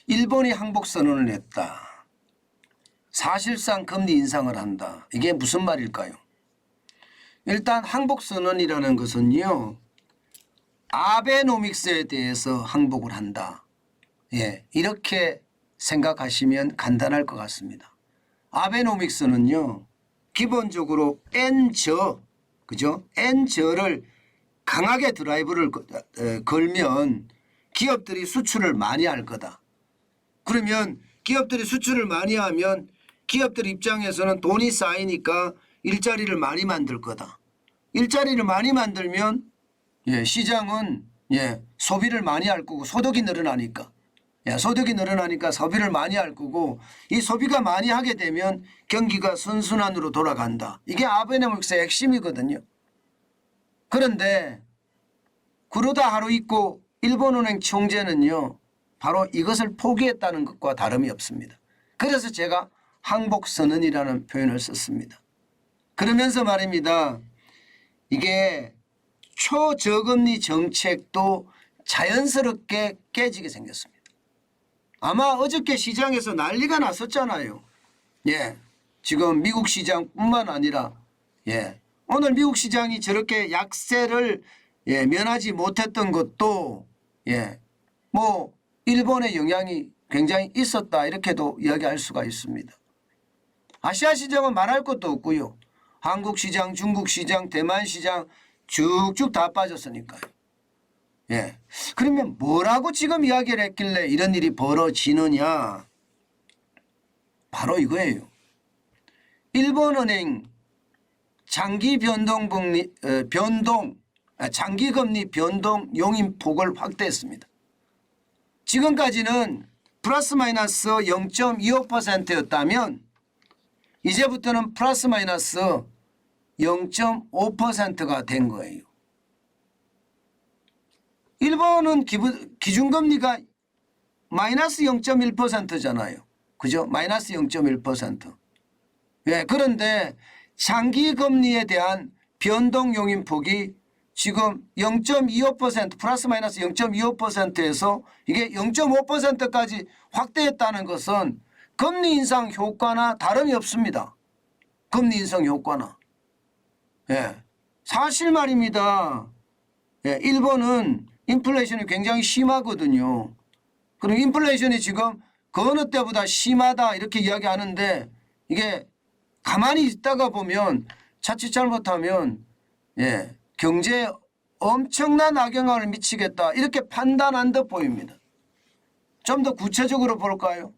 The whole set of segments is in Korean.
일본이 항복 선언을 했다. 사실상 금리 인상을 한다. 이게 무슨 말일까요? 일단 항복 선언이라는 것은요. 아베노믹스에 대해서 항복을 한다. 예, 이렇게 생각하시면 간단할 것 같습니다. 아베노믹스는요. 기본적으로 N저, 그죠? N저를 강하게 드라이브를 걸면 기업들이 수출을 많이 할 거다. 그러면 기업들이 수출을 많이 하면 기업들 입장에서는 돈이 쌓이니까 일자리를 많이 만들 거다. 일자리를 많이 만들면 시장은 소비를 많이 할 거고 소득이 늘어나니까 소득이 늘어나니까 소비를 많이 할 거고 이 소비가 많이 하게 되면 경기가 선순환으로 돌아간다. 이게 아베노믹스의 핵심이거든요. 그런데 그러다 하루 있고 일본은행 총재는요. 바로 이것을 포기했다는 것과 다름이 없습니다. 그래서 제가 항복선언이라는 표현을 썼습니다. 그러면서 말입니다. 이게 초저금리 정책도 자연스럽게 깨지게 생겼습니다. 아마 어저께 시장에서 난리가 났었잖아요. 지금 미국 시장뿐만 아니라 오늘 미국 시장이 저렇게 약세를 면하지 못했던 것도 뭐 일본의 영향이 굉장히 있었다 이렇게도 이야기할 수가 있습니다. 아시아 시장은 말할 것도 없고요. 한국 시장, 중국 시장, 대만 시장 쭉쭉 다 빠졌으니까요. 그러면 뭐라고 지금 이야기를 했길래 이런 일이 벌어지느냐. 바로 이거예요. 일본은행 장기금리 변동 용인폭을 확대했습니다. 지금까지는 플러스 마이너스 0.25%였다면 이제부터는 플러스 마이너스 0.5%가 된 거예요. 일본은 기준금리가 마이너스 0.1%잖아요. 그죠? 마이너스 0.1%. 그런데 장기금리에 대한 변동 용인폭이 지금 0.25% 플러스 마이너스 0.25%에서 이게 0.5%까지 확대했다는 것은 금리 인상 효과나 다름이 없습니다. 금리 인상 효과나. 사실 말입니다. 일본은 인플레이션이 굉장히 심하거든요. 그럼 인플레이션이 지금 그 어느 때보다 심하다 이렇게 이야기하는데 이게 가만히 있다가 보면 자칫 잘못하면 경제에 엄청난 악영향을 미치겠다 이렇게 판단한 듯 보입니다. 좀 더 구체적으로 볼까요?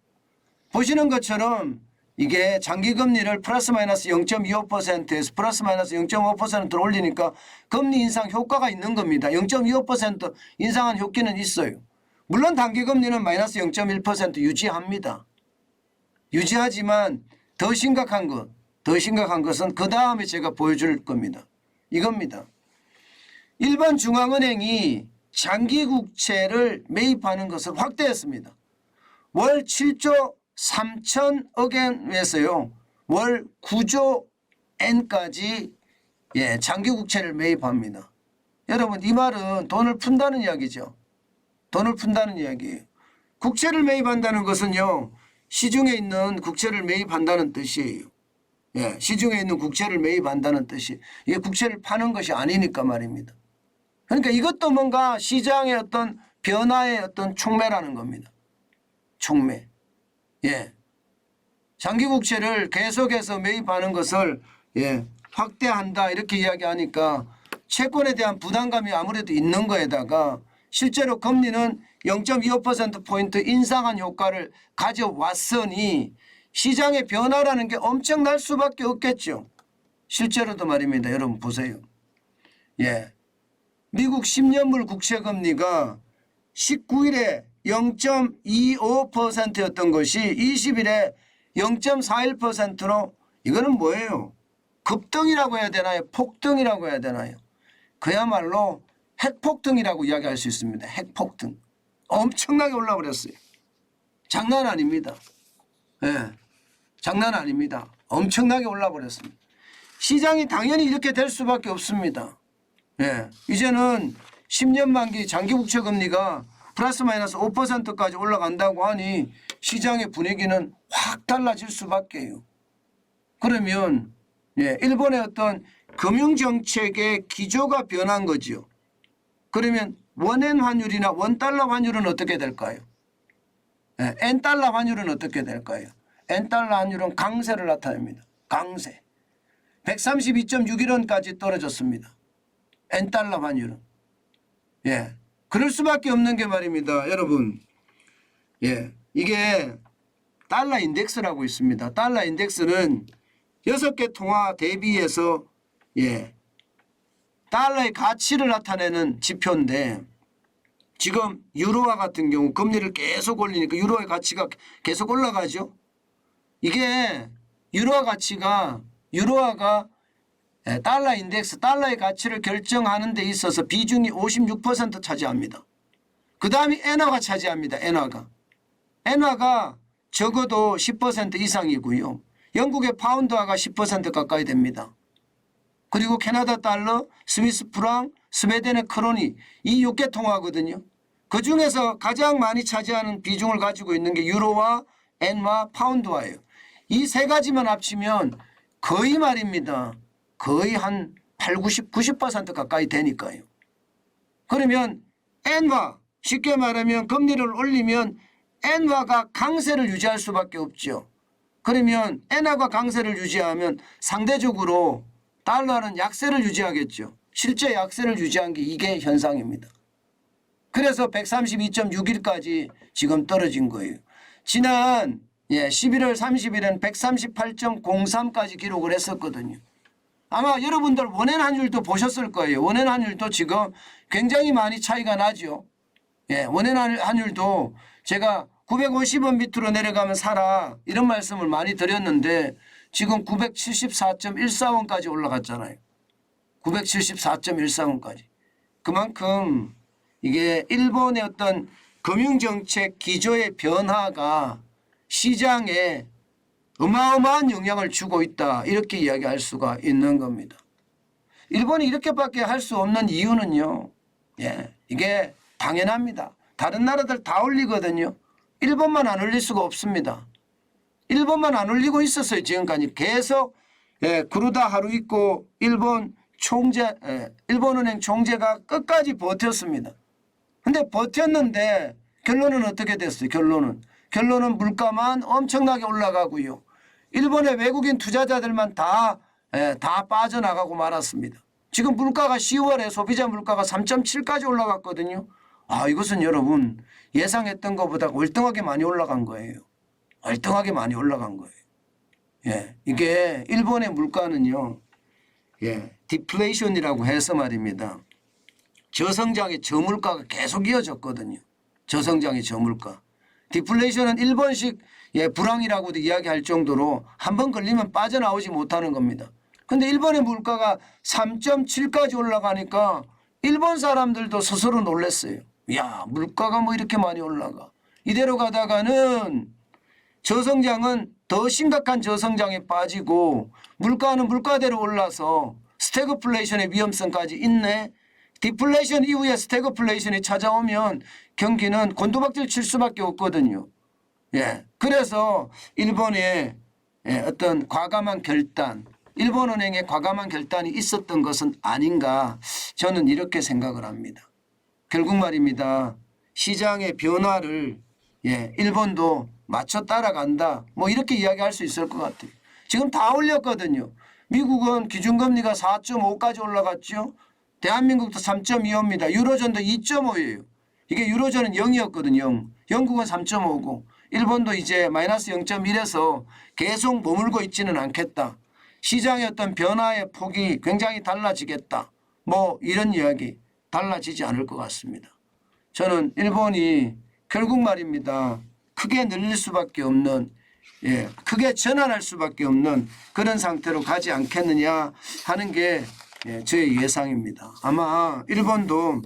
보시는 것처럼 이게 장기금리를 플러스 마이너스 0.25%에서 플러스 마이너스 0.5%로 올리니까 금리 인상 효과가 있는 겁니다. 0.25% 인상한 효과는 있어요. 물론 단기금리는 마이너스 0.1% 유지합니다. 유지하지만 더 심각한 것은 그 다음에 제가 보여줄 겁니다. 이겁니다. 일본 중앙은행이 장기국채를 매입하는 것을 확대했습니다. 월 7조 3천억 엔에서요. 월 9조 엔까지 장기국채를 매입합니다. 여러분 이 말은 돈을 푼다는 이야기죠. 돈을 푼다는 이야기예요. 국채를 매입한다는 것은요. 시중에 있는 국채를 매입한다는 뜻이에요. 시중에 있는 국채를 매입한다는 뜻이 이게 국채를 파는 것이 아니니까 말입니다. 그러니까 이것도 뭔가 시장의 어떤 변화의 어떤 촉매라는 겁니다. 촉매. 장기국채를 계속해서 매입하는 것을 확대한다 이렇게 이야기하니까 채권에 대한 부담감이 아무래도 있는 거에다가 실제로 금리는 0.25%포인트 인상한 효과를 가져왔으니 시장의 변화라는 게 엄청날 수밖에 없겠죠. 실제로도 말입니다. 여러분 보세요. 미국 10년물 국채금리가 19일에 0.25%였던 것이 20일에 0.41%로 이거는 뭐예요? 급등이라고 해야 되나요? 폭등이라고 해야 되나요? 그야말로 핵폭등이라고 이야기할 수 있습니다. 핵폭등. 엄청나게 올라버렸어요. 장난 아닙니다. 장난 아닙니다. 엄청나게 올라버렸습니다. 시장이 당연히 이렇게 될 수밖에 없습니다. 이제는 10년 만기 장기국채 금리가 플러스 마이너스 5%까지 올라간다고 하니 시장의 분위기는 확 달라질 수밖에요. 그러면 일본의 어떤 금융정책의 기조가 변한 거죠. 그러면 원엔 환율이나 원달러 환율은 어떻게 될까요? 엔달러 환율은 어떻게 될까요? 엔달러 환율은 강세를 나타냅니다. 강세. 132.61원까지 떨어졌습니다. 엔달러 환율은. 그럴 수밖에 없는 게 말입니다. 여러분. 이게 달러 인덱스라고 있습니다. 달러 인덱스는 6개 통화 대비해서 달러의 가치를 나타내는 지표인데 지금 유로화 같은 경우 금리를 계속 올리니까 유로의 가치가 계속 올라가죠. 이게 유로화가 달러 인덱스, 달러의 가치를 결정하는 데 있어서 비중이 56% 차지합니다. 그 다음이 엔화가 차지합니다. 엔화가 적어도 10% 이상이고요. 영국의 파운드화가 10% 가까이 됩니다. 그리고 캐나다 달러, 스위스 프랑, 스웨덴의 크로니 이 6개 통화거든요. 그중에서 가장 많이 차지하는 비중을 가지고 있는 게 유로와 엔화, 파운드화예요. 이 세 가지만 합치면 거의 말입니다. 거의 한 90% 가까이 되니까요. 그러면 엔화, 쉽게 말하면 금리를 올리면 엔화가 강세를 유지할 수밖에 없죠. 그러면 엔화가 강세를 유지하면 상대적으로 달러는 약세를 유지하겠죠. 실제 약세를 유지한 게 이게 현상입니다. 그래서 132.61까지 지금 떨어진 거예요. 지난 11월 30일은 138.03까지 기록을 했었거든요. 아마 여러분들 원엔 환율도 보셨을 거예요. 원엔 환율도 지금 굉장히 많이 차이가 나죠. 원엔 환율도 제가 950원 밑으로 내려가면 사라 이런 말씀을 많이 드렸는데 지금 974.14원까지 올라갔잖아요. 974.14원까지. 그만큼 이게 일본의 어떤 금융정책 기조의 변화가 시장에 어마어마한 영향을 주고 있다 이렇게 이야기할 수가 있는 겁니다. 일본이 이렇게밖에 할 수 없는 이유는요. 이게 당연합니다. 다른 나라들 다 올리거든요. 일본만 안 올릴 수가 없습니다. 일본만 안 올리고 있었어요. 지금까지 계속 구루다 하루이코 일본은행 총재가 끝까지 버텼습니다. 근데 버텼는데 결론은 어떻게 됐어요? 결론은 물가만 엄청나게 올라가고요. 일본의 외국인 투자자들만 다 빠져나가고 말았습니다. 지금 물가가 10월에 소비자 물가가 3.7까지 올라갔거든요. 이것은 여러분 예상했던 것보다 월등하게 많이 올라간 거예요. 월등하게 많이 올라간 거예요. 이게 일본의 물가는요. 디플레이션이라고 해서 말입니다. 저성장의 저물가가 계속 이어졌거든요. 저성장의 저물가. 디플레이션은 일본식 불황이라고도 이야기할 정도로 한 번 걸리면 빠져나오지 못하는 겁니다. 그런데 일본의 물가가 3.7까지 올라가니까 일본 사람들도 스스로 놀랐어요. 야, 물가가 뭐 이렇게 많이 올라가. 이대로 가다가는 저성장은 더 심각한 저성장에 빠지고 물가는 물가대로 올라서 스태그플레이션의 위험성까지 있네. 디플레이션 이후에 스태그플레이션이 찾아오면 경기는 곤두박질 칠 수밖에 없거든요. 그래서 일본의 어떤 과감한 결단, 일본은행의 과감한 결단이 있었던 것은 아닌가 저는 이렇게 생각을 합니다. 결국 말입니다. 시장의 변화를 일본도 맞춰 따라간다. 뭐 이렇게 이야기할 수 있을 것 같아요. 지금 다 올렸거든요. 미국은 기준금리가 4.5까지 올라갔죠. 대한민국도 3.25입니다. 유로존도 2.5예요. 이게 유로존은 0이었거든요. 0. 영국은 3.5고 일본도 이제 마이너스 0.1에서 계속 머물고 있지는 않겠다. 시장의 어떤 변화의 폭이 굉장히 달라지겠다. 뭐 이런 이야기 달라지지 않을 것 같습니다. 저는 일본이 결국 말입니다. 크게 늘릴 수밖에 없는 크게 전환할 수밖에 없는 그런 상태로 가지 않겠느냐 하는 게 저의 예상입니다. 아마 일본도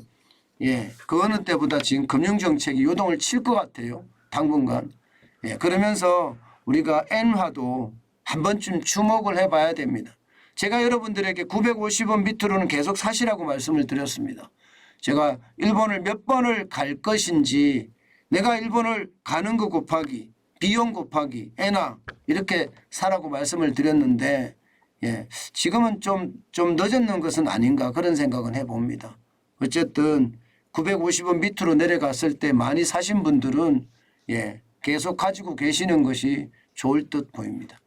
그 어느 때보다 지금 금융정책이 요동을 칠 것 같아요. 당분간. 그러면서 우리가 엔화도 한 번쯤 주목을 해봐야 됩니다. 제가 여러분들에게 950원 밑으로는 계속 사시라고 말씀을 드렸습니다. 제가 일본을 몇 번을 갈 것인지 내가 일본을 가는 거 곱하기 비용 곱하기 엔화 이렇게 사라고 말씀을 드렸는데 예, 지금은 좀 늦었는 것은 아닌가 그런 생각은 해봅니다. 어쨌든 950원 밑으로 내려갔을 때 많이 사신 분들은 예, 계속 가지고 계시는 것이 좋을 듯 보입니다.